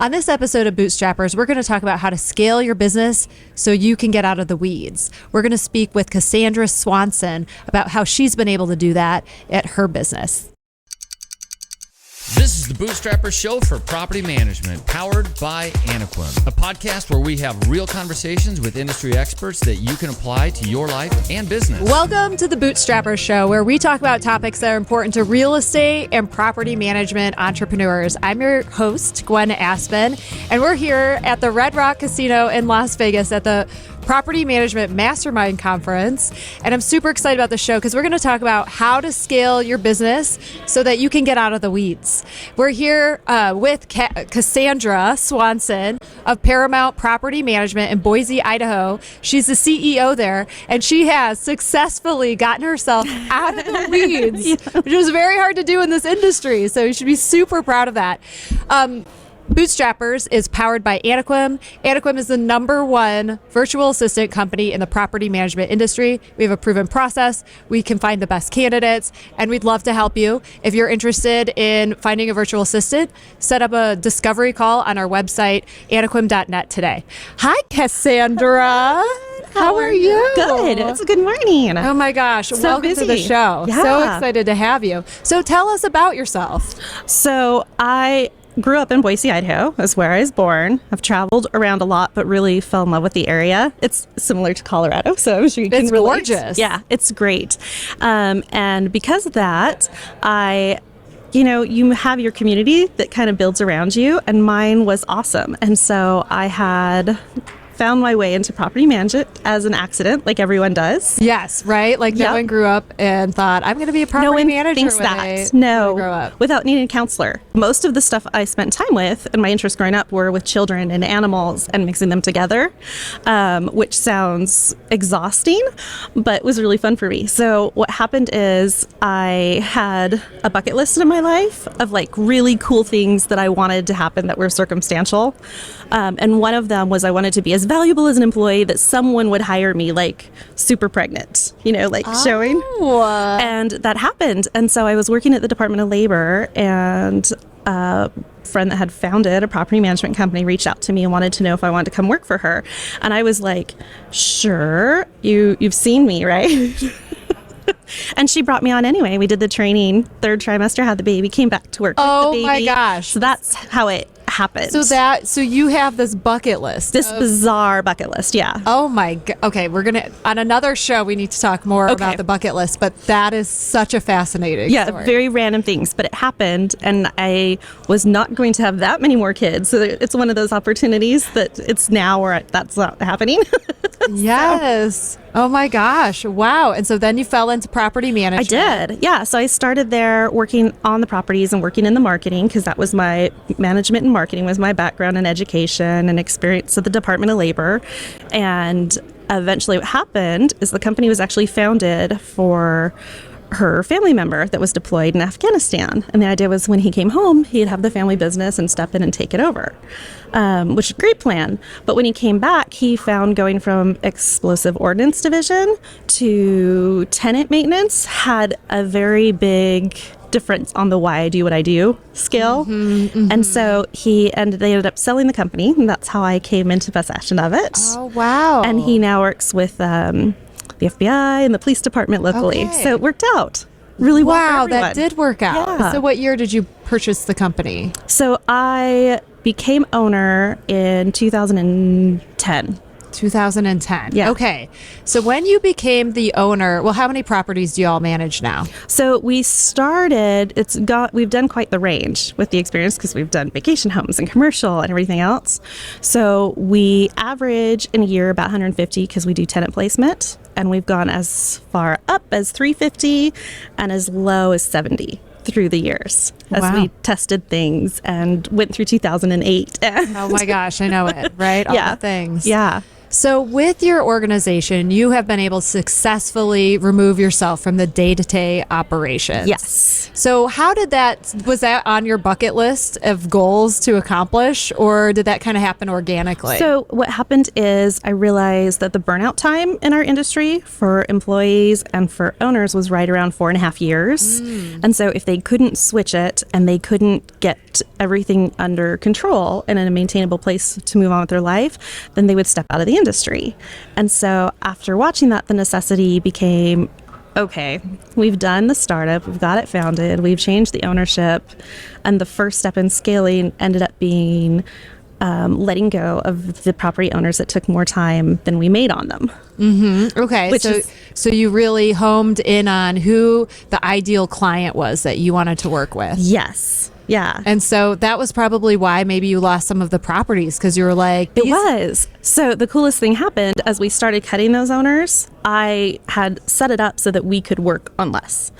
On this episode of Bootstrappers, we're going to talk about how to scale your business so you can get out of the weeds. We're going to speak with Cassandra Swanson about how she's been able to do that at her business. This is the Bootstrappers Show for Property Management, powered by Anequim, a podcast where we have real conversations with industry experts that you can apply to your life and business. Welcome to the Bootstrappers Show, where we talk about topics that are important to real estate and property management entrepreneurs. I'm your host, Gwenn Aspen, and we're here at the Red Rock Casino in Las Vegas at the Property Management Mastermind Conference. And I'm super excited about the show because we're going to talk about how to scale your business so that you can get out of the weeds. We're here with Cassandra Swanson of Paramount Property Management in Boise, Idaho. She's the CEO there, and she has successfully gotten herself out of the weeds, which was very hard to do in this industry. So you should be super proud of that. Bootstrappers is powered by Anequim. Anequim is the #1 virtual assistant company in the property management industry. We have a proven process. We can find the best candidates, and we'd love to help you. If you're interested in finding a virtual assistant, set up a discovery call on our website, anequim.net today. Hi, Cassandra. How are you? Good. It's a good morning. Oh my gosh. So Welcome busy. to the show. Yeah. So excited to have you. So tell us about yourself. So I grew up in Boise, Idaho. That's where I was born. I've traveled around a lot, but really fell in love with the area. It's similar to Colorado, so I'm sure you can relate. It's gorgeous. Yeah, it's great. And because of that, you have your community that kind of builds around you, and mine was awesome. And so I had found my way into property management as an accident, like everyone does. Yes, right? Like no one grew up and thought, I'm going to be a property manager thinks when that. I grow up. Without needing a counselor. Most of the stuff I spent time with and my interests growing up were with children and animals and mixing them together, which sounds exhausting, but was really fun for me. So what happened is I had a bucket list in my life of like really cool things that I wanted to happen that were circumstantial. And one of them was I wanted to be as valuable as an employee that someone would hire me, like super pregnant, showing. And that happened. And so I was working at the Department of Labor, and a friend that had founded a property management company reached out to me and wanted to know if I wanted to come work for her. And I was like, sure, you've seen me, right? And she brought me on anyway. We did the training, 3rd trimester, had the baby, came back to work with the baby. Oh my gosh. So that's how it happened. So you have this bucket list. This bizarre bucket list, yeah. Oh my God. Okay, we're going to, on another show, we need to talk more about the bucket list, but that is such a fascinating story. Very random things, but it happened, and I was not going to have that many more kids. So it's one of those opportunities that it's now where that's not happening. Yes. Oh my gosh. Wow. And so then you fell into property management. I did. Yeah. So I started there working on the properties and working in the marketing, because that was my management and marketing was my background in education and experience at the Department of Labor. And eventually what happened is the company was actually founded for her family member that was deployed in Afghanistan. And the idea was when he came home, he'd have the family business and step in and take it over, which is a great plan. But when he came back, he found going from explosive ordnance division to tenant maintenance had a very big difference on the why I do what I do scale. And so they ended up selling the company, and that's how I came into possession of it. Oh, wow. And he now works with the FBI and the police department locally. Okay. So it worked out really well for everyone. That did work out. Yeah. So what year did you purchase the company? So I became owner in 2010. 2010. Yeah. Okay. So when you became the owner, well, how many properties do you all manage now? So we've done quite the range with the experience, because we've done vacation homes and commercial and everything else. So we average in a year about 150, because we do tenant placement, and we've gone as far up as 350 and as low as 70 through the years as we tested things and went through 2008. Oh my gosh, I know it, right? All the things. Yeah. So with your organization, you have been able to successfully remove yourself from the day-to-day operations. Yes. So was that on your bucket list of goals to accomplish, or did that kind of happen organically? So what happened is I realized that the burnout time in our industry for employees and for owners was right around 4.5 years. And so if they couldn't switch it and they couldn't get everything under control and in a maintainable place to move on with their life, then they would step out of the industry. And so after watching that, the necessity became, okay, we've done the startup, we've got it founded, we've changed the ownership, and the first step in scaling ended up being letting go of the property owners that took more time than we made on them. Okay, so you really homed in on who the ideal client was that you wanted to work with. Yes. Yeah. And so that was probably why maybe you lost some of the properties, because you were like... It was. So the coolest thing happened as we started cutting those owners. I had set it up so that we could work on less.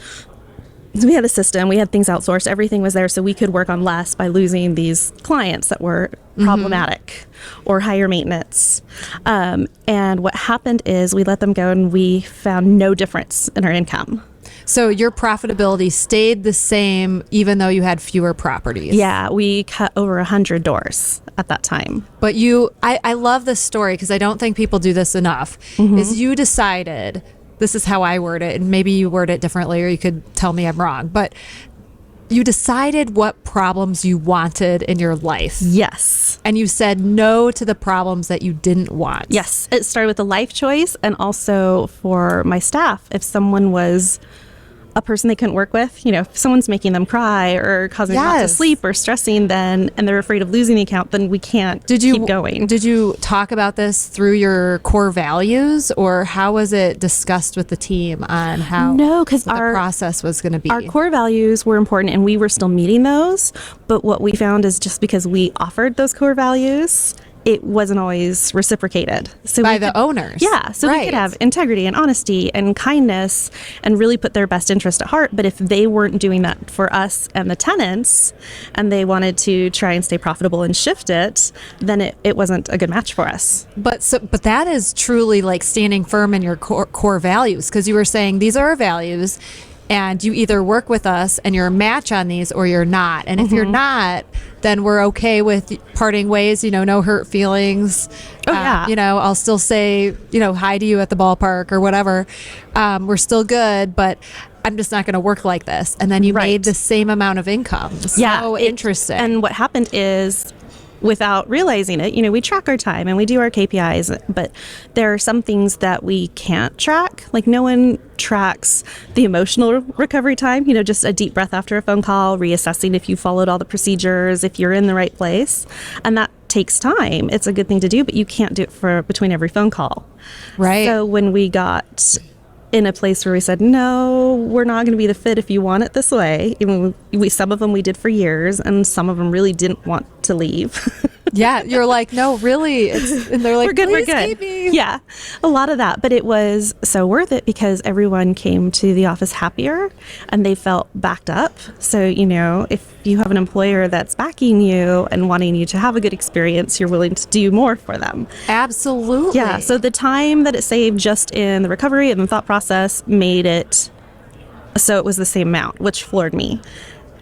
So we had a system, we had things outsourced, everything was there so we could work on less by losing these clients that were problematic or higher maintenance. And what happened is we let them go and we found no difference in our income. So your profitability stayed the same even though you had fewer properties. Yeah, we cut over 100 doors at that time. But I love this story because I don't think people do this enough, is you decided, this is how I word it, and maybe you word it differently or you could tell me I'm wrong, but you decided what problems you wanted in your life. Yes. And you said no to the problems that you didn't want. Yes. It started with a life choice, and also for my staff, if someone was a person they couldn't work with, if someone's making them cry or causing them not to sleep or stressing, and they're afraid of losing the account, then we can't keep going. Did you talk about this through your core values, or how was it discussed with the team on how the process was going to be? Our core values were important and we were still meeting those, but what we found is just because we offered those core values, it wasn't always reciprocated. So by the owners. Yeah. So we could have integrity and honesty and kindness and really put their best interest at heart. But if they weren't doing that for us and the tenants, and they wanted to try and stay profitable and shift it, then it wasn't a good match for us. But that is truly like standing firm in your core values, because you were saying these are our values, and you either work with us and you're a match on these or you're not. And if you're not, then we're okay with parting ways, no hurt feelings. I'll still say, hi to you at the ballpark or whatever. We're still good, but I'm just not going to work like this. And then you made the same amount of income. So interesting. And what happened is, without realizing it, we track our time and we do our KPIs, but there are some things that we can't track. Like no one tracks the emotional recovery time, just a deep breath after a phone call, reassessing if you followed all the procedures, if you're in the right place. And that takes time. It's a good thing to do, but you can't do it for between every phone call. Right. So when we got in a place where we said, no, we're not going to be the fit if you want it this way. Even some of them we did for years, and some of them really didn't want to leave. Yeah, you're like, no, really. And they're like, we're good. Keep me. Yeah, a lot of that. But it was so worth it because everyone came to the office happier and they felt backed up. So, if you have an employer that's backing you and wanting you to have a good experience, you're willing to do more for them. Absolutely. Yeah, so the time that it saved just in the recovery and the thought process made it so it was the same amount, which floored me.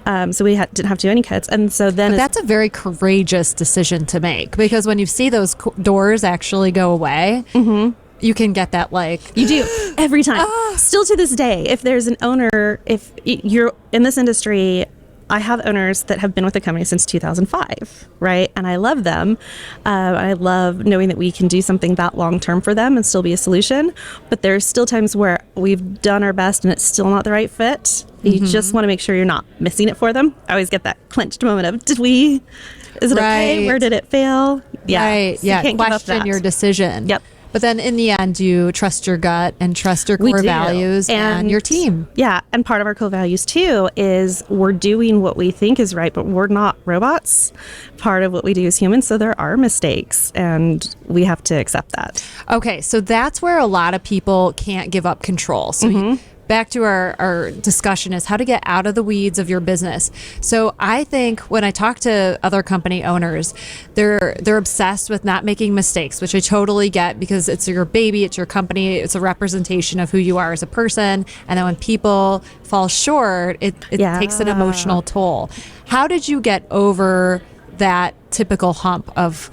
So we didn't have to do any cuts. And so then... But that's a very courageous decision to make, because when you see those doors actually go away, you can get that You do. Every time. Still to this day, if there's an owner, if you're in this industry... I have owners that have been with the company since 2005, right? And I love them. I love knowing that we can do something that long-term for them and still be a solution. But there's still times where we've done our best and it's still not the right fit. You just want to make sure you're not missing it for them. I always get that clenched moment of, is it okay? Where did it fail? Yeah. Right. So yeah. Question your decision. Yep. But then in the end, you trust your gut and trust your core values and your team. Yeah. And part of our core values too is we're doing what we think is right, but we're not robots. Part of what we do is humans. So there are mistakes and we have to accept that. Okay. So that's where a lot of people can't give up control. So back to our discussion is how to get out of the weeds of your business. So I think when I talk to other company owners, they're obsessed with not making mistakes, which I totally get because it's your baby, it's your company, it's a representation of who you are as a person. And then when people fall short, it takes an emotional toll. How did you get over that typical hump of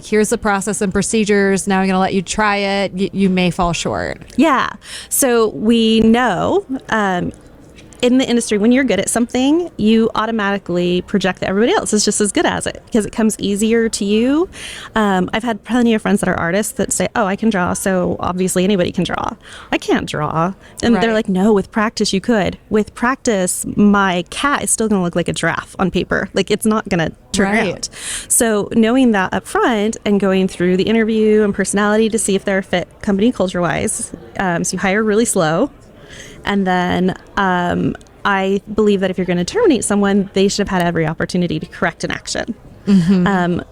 here's the process and procedures, now I'm going to let you try it, you may fall short? Yeah. So we know in the industry, when you're good at something, you automatically project that everybody else is just as good as it because it comes easier to you. I've had plenty of friends that are artists that say, oh, I can draw, so obviously anybody can draw. I can't draw. And they're like, no, with practice you could. With practice, my cat is still going to look like a giraffe on paper. Like, it's not going to turn out. So knowing that up front and going through the interview and personality to see if they're a fit company culture-wise. So you hire really slow. And then I believe that if you're going to terminate someone, they should have had every opportunity to correct an action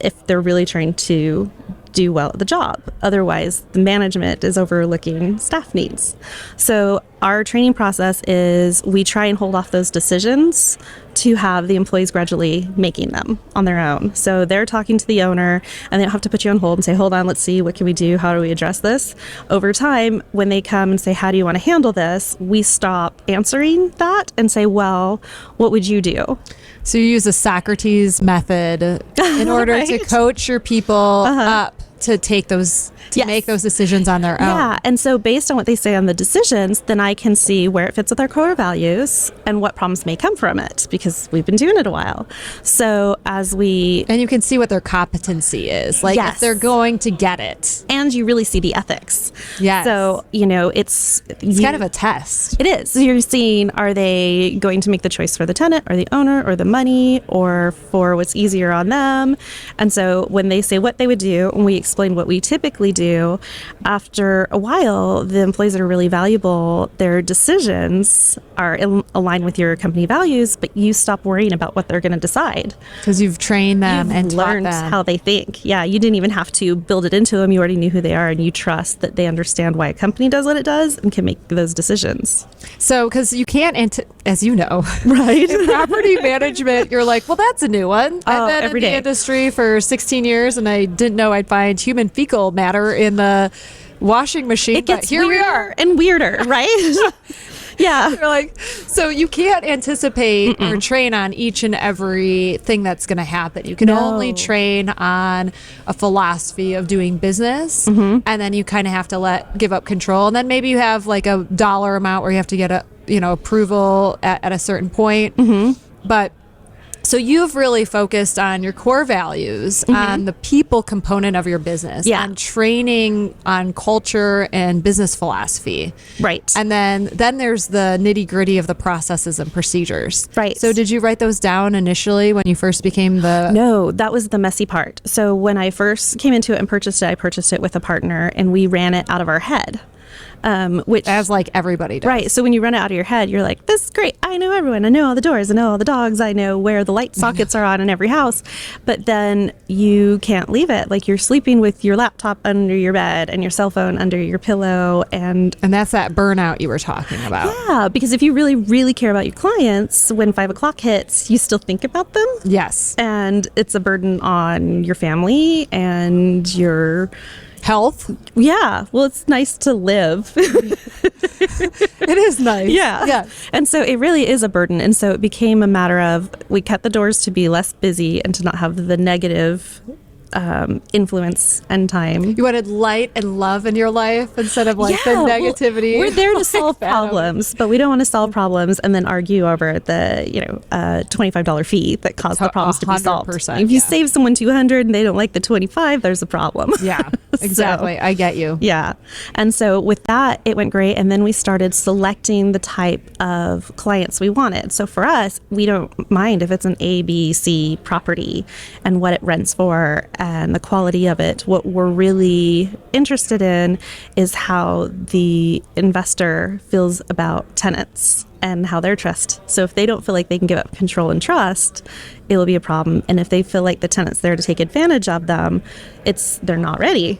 if they're really trying to do well at the job. Otherwise, the management is overlooking staff needs. So our training process is we try and hold off those decisions to have the employees gradually making them on their own. So they're talking to the owner and they don't have to put you on hold and say, hold on, let's see, what can we do? How do we address this? Over time, when they come and say, how do you want to handle this? We stop answering that and say, well, what would you do? So you use the Socrates method in order to coach your people up to take those, make those decisions on their own. Yeah, and so based on what they say on the decisions, then I can see where it fits with our core values and what problems may come from it because we've been doing it a while. So and you can see what their competency is, like if they're going to get it. And you really see the ethics. Yes. So, it's kind of a test. It is. So you're seeing, are they going to make the choice for the tenant or the owner or the money or for what's easier on them? And so when they say what they would do, and we explain what we typically do, after a while, the employees that are really valuable, their decisions are aligned with your company values, but you stop worrying about what they're going to decide. Because you've trained them and learned taught them how they think. Yeah, you didn't even have to build it into them. You already knew who they are, and you trust that they understand why a company does what it does and can make those decisions. So, because you can't, as you know, right? In property management, you're like, well, that's a new one. I've been in the industry for 16 years, and I didn't know I'd find human fecal matter in the washing machine. It gets here we are, and weirder, right? Yeah. You're like, so you can't anticipate or train on each and every thing that's going to happen. You can only train on a philosophy of doing business, and then you kind of have to give up control. And then maybe you have like a dollar amount where you have to get approval at a certain point. But so you've really focused on your core values, on the people component of your business, on training on culture and business philosophy. Right. And then there's the nitty gritty of the processes and procedures. Right. So did you write those down initially when you first became No, that was the messy part. So when I first came into it and purchased it, I purchased it with a partner and we ran it out of our head. Which, as like everybody does. Right. So when you run it out of your head, you're like, this is great. I know everyone. I know all the doors. I know all the dogs. I know where the light sockets are on in every house. But then you can't leave it. Like, you're sleeping with your laptop under your bed and your cell phone under your pillow. And that's that burnout you were talking about. Yeah. Because if you really, really care about your clients, when 5 o'clock hits, you still think about them. Yes. And it's a burden on your family and your health. Yeah. Well, it's nice to live. It is nice. Yeah. And so it really is a burden. And so it became a matter of, we cut the doors to be less busy and to not have the negative influence and time. You wanted light and love in your life instead of the negativity. We're there to solve problems, but we don't want to solve problems and then argue over the $25 fee that caused the problems to be solved. If you save someone $200 and they don't like the $25, there's a problem. Yeah, exactly. I get you. Yeah. And so with that, it went great. And then we started selecting the type of clients we wanted. So for us, we don't mind if it's an A, B, C property and what it rents for and the quality of it. What we're really interested in is how the investor feels about tenants and how they're trust. So if they don't feel like they can give up control and trust, it'll be a problem. And if they feel like the tenant's there to take advantage of them, they're not ready.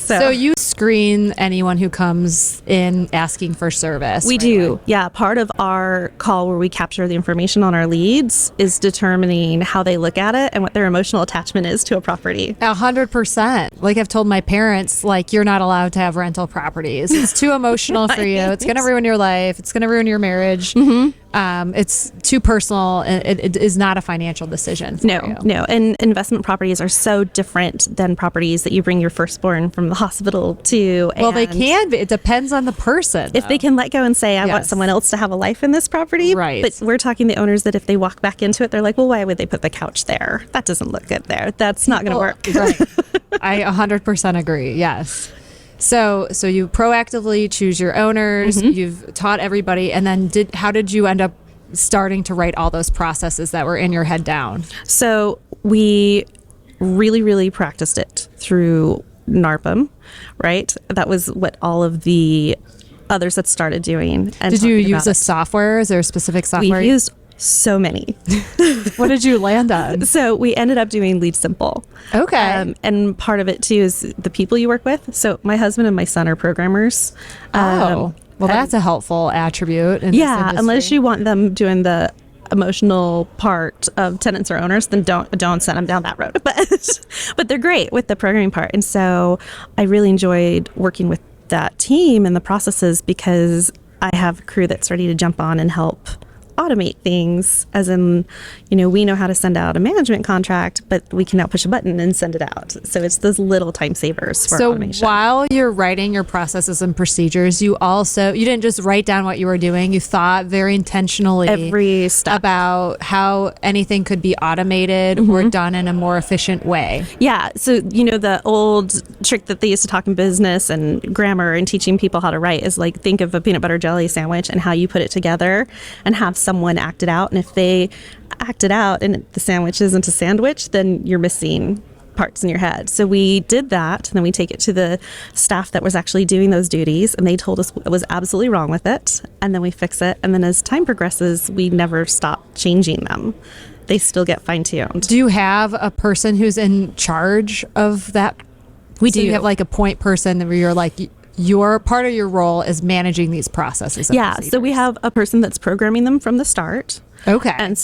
So you screen anyone who comes in asking for service? We do. Yeah. Part of our call where we capture the information on our leads is determining how they look at it and what their emotional attachment is to a property. 100%. Like I've told my parents, like, you're not allowed to have rental properties. It's too emotional for you. It's going to ruin your life. It's going to ruin your marriage. It's too personal. It is not a financial decision for you. No. And investment properties are so different than properties that you bring your firstborn from the hospital to. Well, they can be. It depends on the person. If they can let go and say, I want someone else to have a life in this property. Right. But we're talking the owners that if they walk back into it, they're like, well, why would they put the couch there? That doesn't look good there. That's not going to work. Right. I 100% agree. Yes. So you proactively choose your owners. You've taught everybody. And then how did you end up starting to write all those processes that were in your head down? So we really, really practiced it through NARPM, right? That was what all of the others had started doing. And did you use a software? Is there a specific software? We used so many. What did you land on? So we ended up doing Lead Simple. Okay. And part of it too is the people you work with. So my husband and my son are programmers. Well, that's a helpful attribute. In this industry. Unless you want them doing the emotional part of tenants or owners, then don't send them down that road. But they're great with the programming part. And so I really enjoyed working with that team and the processes because I have a crew that's ready to jump on and help automate things, as in, we know how to send out a management contract, but we can now push a button and send it out. So it's those little time savers for automation. So while you're writing your processes and procedures, you didn't just write down what you were doing. You thought very intentionally every step about how anything could be automated or done in a more efficient way. Yeah. So, the old trick that they used to talk in business and grammar and teaching people how to write is like, think of a peanut butter jelly sandwich and how you put it together and have someone act it out. And if they act it out and the sandwich isn't a sandwich, then you're missing parts in your head. So we did that, and then we take it to the staff that was actually doing those duties, and they told us what was absolutely wrong with it, and then we fix it. And then as time progresses, we never stop changing them. They still get fine-tuned. Do you have a person who's in charge of that? We do. You have like a point person where you're like, your part of your role is managing these processes. Yeah. So we have a person that's programming them from the start. Okay. And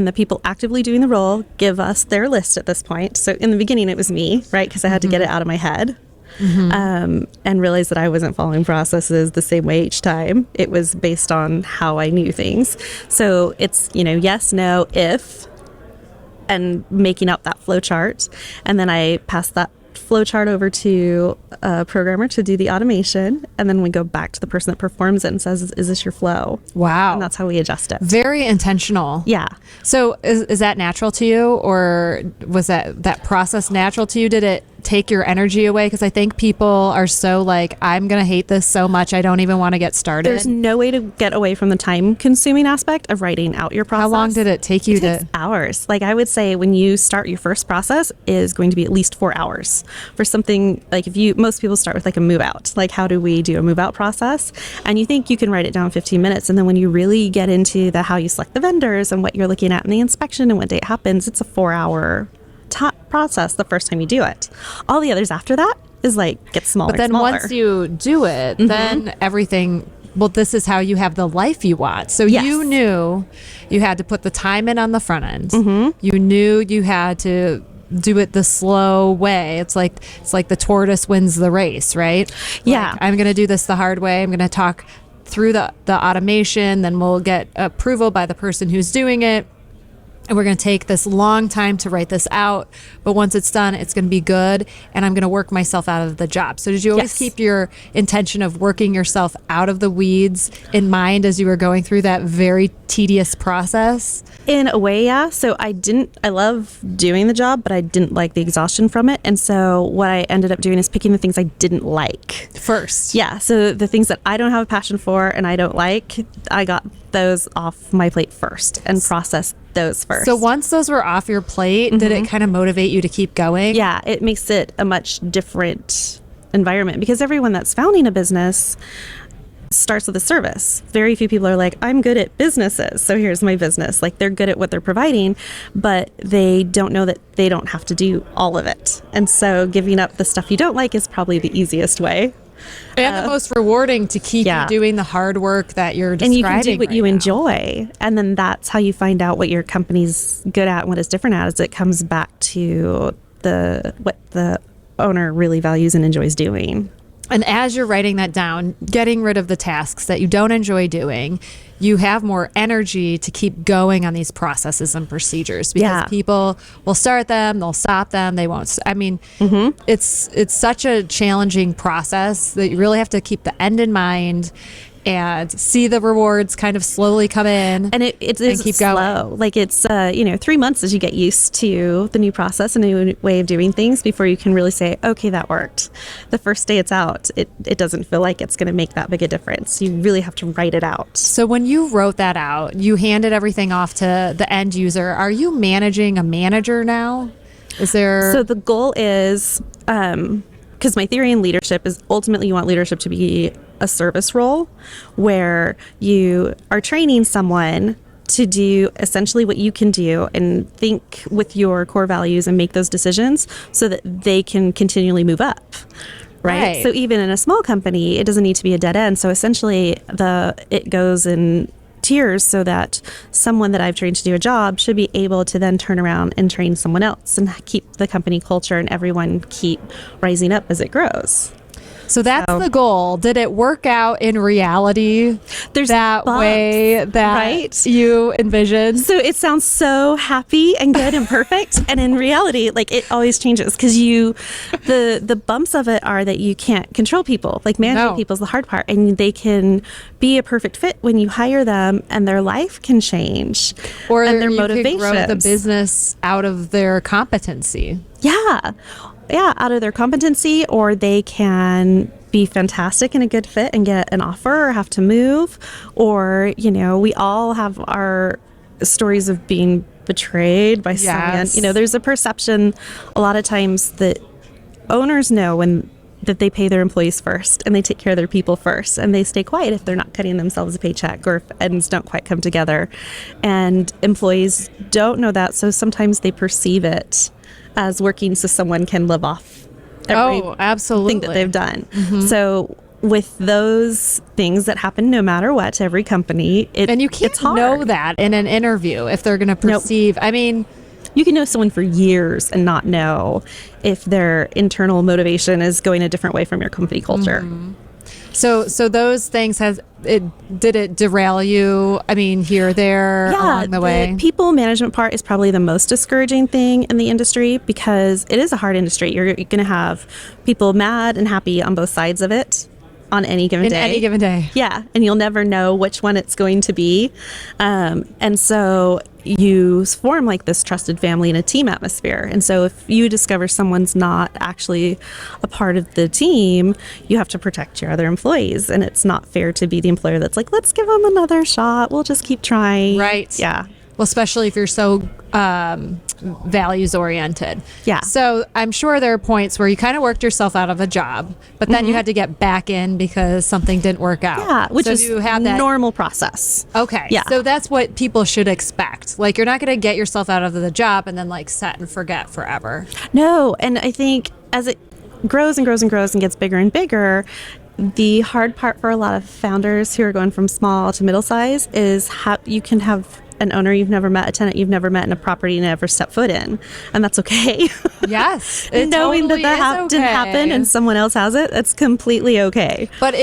the people actively doing the role give us their list at this point. So in the beginning, it was me, right? Because I had to get it out of my head and realize that I wasn't following processes the same way each time. It was based on how I knew things. So it's, yes, no, if, and making up that flow chart. And then I pass that flow chart over to a programmer to do the automation, and then we go back to the person that performs it and says, is this your flow? Wow. And that's how we adjust it. Very intentional. Yeah. So is that natural to you, or was that process natural to you? Did it take your energy away? Because I think people are so like, I'm going to hate this so much, I don't even want to get started. There's no way to get away from the time consuming aspect of writing out your process. How long did it take you It takes hours. Like I would say when you start your first process is going to be at least 4 hours for something like most people start with like a move out. Like how do we do a move out process? And you think you can write it down in 15 minutes. And then when you really get into how you select the vendors and what you're looking at in the inspection and what day it happens, it's a 4-hour process the first time you do it. All the others after that is like get smaller. But then once you do it, then everything, this is how you have the life you want. So you knew you had to put the time in on the front end. You knew you had to do it the slow way. It's like the tortoise wins the race, right? Yeah. Like, I'm going to do this the hard way. I'm going to talk through the automation, then we'll get approval by the person who's doing it. And we're going to take this long time to write this out. But once it's done, it's going to be good. And I'm going to work myself out of the job. So did you always keep your intention of working yourself out of the weeds in mind as you were going through that very tedious process? In a way, yeah. So I love doing the job, but I didn't like the exhaustion from it. And so what I ended up doing is picking the things I didn't like first. Yeah. So the things that I don't have a passion for and I don't like, I got those off my plate first and processed those first. So once those were off your plate, did it kind of motivate you to keep going? Yeah, it makes it a much different environment because everyone that's founding a business starts with a service. Very few people are like, I'm good at businesses, so here's my business. Like, they're good at what they're providing, but they don't know that they don't have to do all of it. And so giving up the stuff you don't like is probably the easiest way. And the most rewarding to keep you doing the hard work that you're describing. And you can do what you now. enjoy. And then that's how you find out what your company's good at and what it's different at, is it comes back to what the owner really values and enjoys doing. And as you're writing that down, getting rid of the tasks that you don't enjoy doing, you have more energy to keep going on these processes and procedures, because people will start them, they'll stop them, they won't. I mean, it's such a challenging process that you really have to keep the end in mind and see the rewards kind of slowly come in, and it's keep slow. going. Like, it's 3 months as you get used to the new process and new way of doing things before you can really say, okay, that worked. The first day it's out, it doesn't feel like it's going to make that big a difference. You really have to write it out. So when you wrote that out, you handed everything off to the end user. Are you managing a manager now? Is there? So the goal is, because my theory in leadership is ultimately you want leadership to be a service role where you are training someone to do essentially what you can do and think with your core values and make those decisions so that they can continually move up. Right. So even in a small company, it doesn't need to be a dead end. So essentially it goes in tiers so that someone that I've trained to do a job should be able to then turn around and train someone else and keep the company culture and everyone keep rising up as it grows. So that's the goal. Did it work out in reality? There's that bumps, way that you envisioned? So it sounds so happy and good and perfect. And in reality, like, it always changes, because the bumps of it are that you can't control people. Like, managing people is the hard part. And they can be a perfect fit when you hire them, and their life can change. Or and their you motivations. could grow the business out of their competency. Yeah, out of their competency, or they can be fantastic and a good fit and get an offer or have to move. Or, we all have our stories of being betrayed by someone. There's a perception a lot of times that owners know that they pay their employees first and they take care of their people first, and they stay quiet if they're not cutting themselves a paycheck or if ends don't quite come together. And employees don't know that, so sometimes they perceive it as working so someone can live off absolutely thing that they've done. So with those things that happen no matter what to every company, and you can't know that in an interview if they're going to perceive. I mean, you can know someone for years and not know if their internal motivation is going a different way from your company culture. So those things did it derail you? I mean, here or there along the way? The people management part is probably the most discouraging thing in the industry, because it is a hard industry. You're going to have people mad and happy on both sides of it on any given day. Any given day. Yeah, and you'll never know which one it's going to be. And so you form like this trusted family and a team atmosphere. And so if you discover someone's not actually a part of the team, you have to protect your other employees. And it's not fair to be the employer that's like, let's give them another shot. We'll just keep trying. Right. Yeah. Well, especially if you're so values oriented. Yeah. So I'm sure there are points where you kind of worked yourself out of a job, but then you had to get back in because something didn't work out. Yeah, which is you have that normal process. Okay. Yeah. So that's what people should expect. Like, you're not going to get yourself out of the job and then like set and forget forever. No. And I think as it grows and grows and grows and gets bigger and bigger, the hard part for a lot of founders who are going from small to middle size is how you can have an owner you've never met, a tenant you've never met, in a property you never step foot in, and that's okay. Yes, knowing totally that didn't happen and someone else has it, that's completely okay. But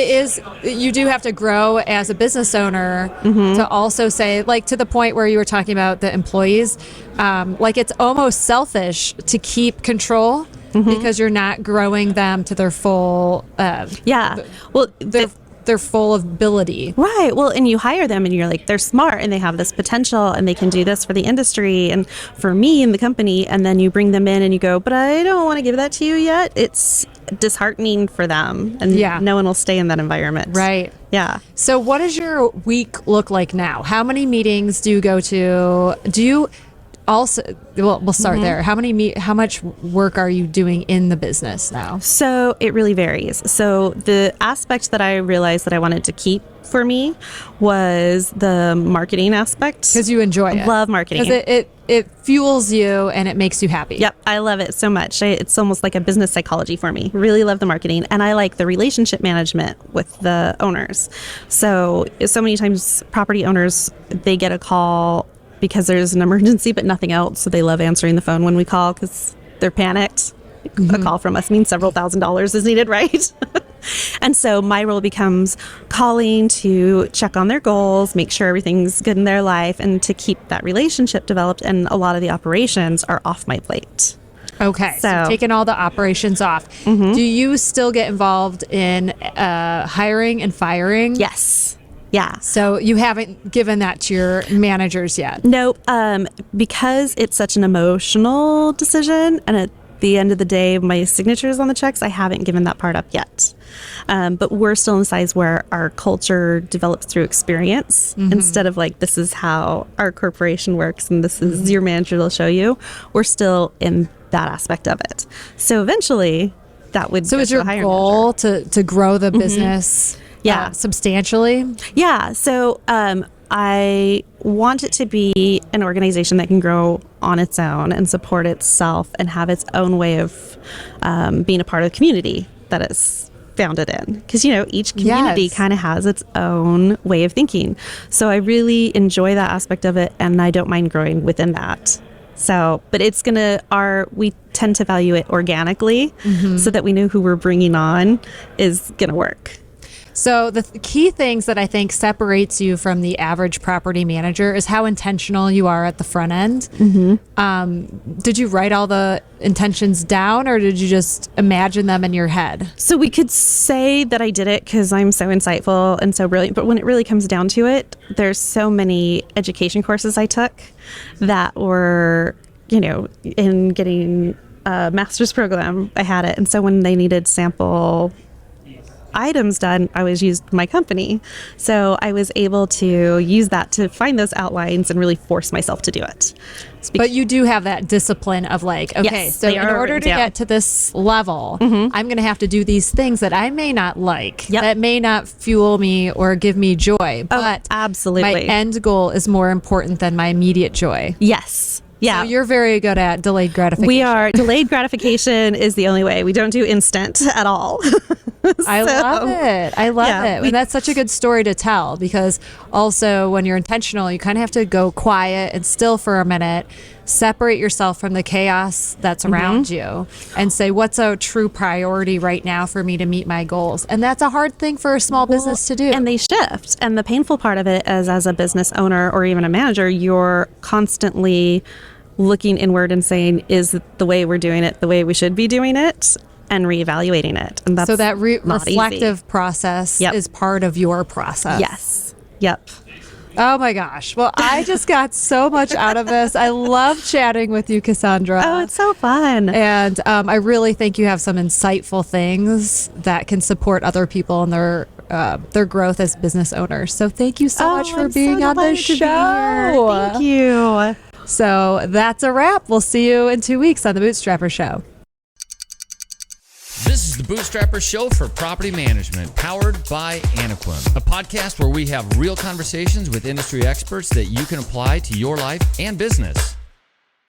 you do have to grow as a business owner to also say, like, to the point where you were talking about the employees, like, it's almost selfish to keep control because you're not growing them to their full. They're full of ability. Right. Well, and you hire them and you're like, they're smart and they have this potential and they can do this for the industry and for me and the company. And then you bring them in and you go, but I don't want to give that to you yet. It's disheartening for them, and no one will stay in that environment. Right. Yeah. So what does your week look like now? How many meetings do you go to? also, well, we'll start there. How much work are you doing in the business now? So it really varies. So the aspect that I realized that I wanted to keep for me was the marketing aspect. Because you enjoy it. Love marketing. Because it fuels you and it makes you happy. Yep, I love it so much. It's almost like a business psychology for me. Really love the marketing, and I like the relationship management with the owners. So many times property owners, they get a call because there's an emergency but nothing else, so they love answering the phone when we call because they're panicked. A call from us means several $1,000s is needed, right? And so my role becomes calling to check on their goals, make sure everything's good in their life, and to keep that relationship developed. And a lot of the operations are off my plate. Okay, so taking all the operations off. Do you still get involved in hiring and firing? Yes. Yeah. So you haven't given that to your managers yet? Nope. Because it's such an emotional decision, and at the end of the day, my signature's on the checks, I haven't given that part up yet. But we're still in the size where our culture develops through experience instead of like, this is how our corporation works and this is your manager will show you. We're still in that aspect of it. So eventually that would So is your goal to grow the business substantially? Yeah. So I want it to be an organization that can grow on its own and support itself and have its own way of being a part of the community that it's founded in. Because, each community kind of has its own way of thinking. So I really enjoy that aspect of it, and I don't mind growing within that. So, but we tend to value it organically so that we know who we're bringing on is going to work. So the key things that I think separates you from the average property manager is how intentional you are at the front end. Did you write all the intentions down, or did you just imagine them in your head? So we could say that I did it because I'm so insightful and so brilliant. But when it really comes down to it, there's so many education courses I took that were, in getting a master's program, I had it. And so when they needed sample items done, I was used my company. So I was able to use that to find those outlines and really force myself to do it. But you do have that discipline of like, okay, yes, so in order to get to this level, I'm going to have to do these things that I may not like, that may not fuel me or give me joy. But absolutely. My end goal is more important than my immediate joy. Yes. Yeah. So you're very good at delayed gratification. We are. Delayed gratification is the only way. We don't do instant at all. I love it. I love it. And that's such a good story to tell, because also when you're intentional, you kind of have to go quiet and still for a minute, separate yourself from the chaos that's around you and say, what's a true priority right now for me to meet my goals? And that's a hard thing for a small business to do. And they shift. And the painful part of it is, as a business owner or even a manager, you're constantly looking inward and saying, is the way we're doing it the way we should be doing it? And reevaluating it. And that's so that reflective process is part of your process. Yes. Yep. Oh my gosh. Well, I just got so much out of this. I love chatting with you, Cassandra. Oh, it's so fun. And I really think you have some insightful things that can support other people in their growth as business owners. So thank you so much for being on the show. Thank you. So that's a wrap. We'll see you in 2 weeks on The Bootstrapper Show. This is the Bootstrapper Show for Property Management, powered by Anequim, a podcast where we have real conversations with industry experts that you can apply to your life and business.